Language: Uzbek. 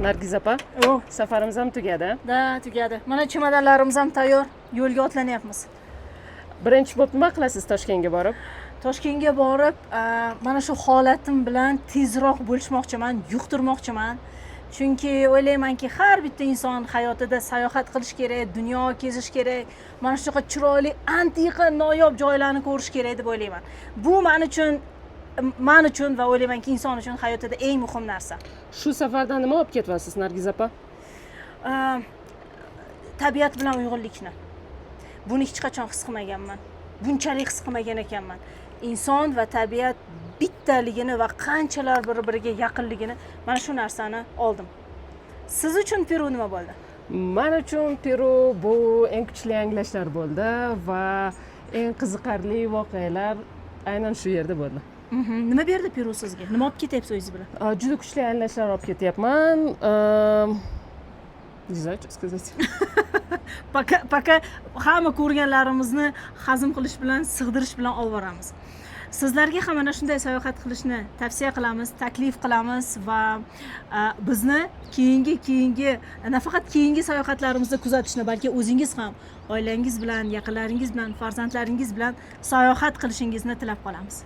Nargiz opa, O, safarimiz ham tugadi. da tugadi. Mana chemodanlarimiz ham tayyor. Yo'lga otlanyapmiz. Birinchi bo'lib nima qilasiz Toshkentga borib? Toshkentga borib, mana shu holatim bilan tezroq bo'lishmoqchiman, yuqtirmoqchiman. Chunki o'ylaymanki, har bitta inson hayotida sayohat qilish kerak, dunyo kezish kerak, mana shunaqa chiroyli, antiqa, noyob joylarni ko'rish kerak deb o'ylayman. Bu men uchun va o'ylaymanki, inson uchun hayotida eng muhim narsa. Shu safardan nima olib ketyapsiz Nargiz opa? Tabiat bilan uyg'unlikni. Buni hech qachon his qilmaganman. Bunchalik his qilmagan ekanman. Inson va tabiat bittaligini va qanchalar bir-biriga yaqinligini mana shu narsani oldim. Siz uchun Peru nima bo'ldi? Men uchun Peru bu eng kuchli yanglishlar bo'ldi va eng qiziqarli voqealar aynan shu yerda bo'ldi. Nima berdi Peru sizga? Nima olib ketyapsiz o'zingiz bilan? Juda kuchli yanglishlar olib ketyapman. Не знаю, что сказать. Paka hamma ko'rganlarimizni hazm qilish bilan, sig'dirish bilan olib boramiz. Sizlarga ham mana shunday sayohat qilishni tavsiya qilamiz, taklif qilamiz va bizni keyingi nafaqat keyingi sayohatlarimizda kuzatishni, balki o'zingiz ham oilangiz bilan, yaqinlaringiz bilan, farzandlaringiz bilan sayohat qilishingizni tilab qolamiz.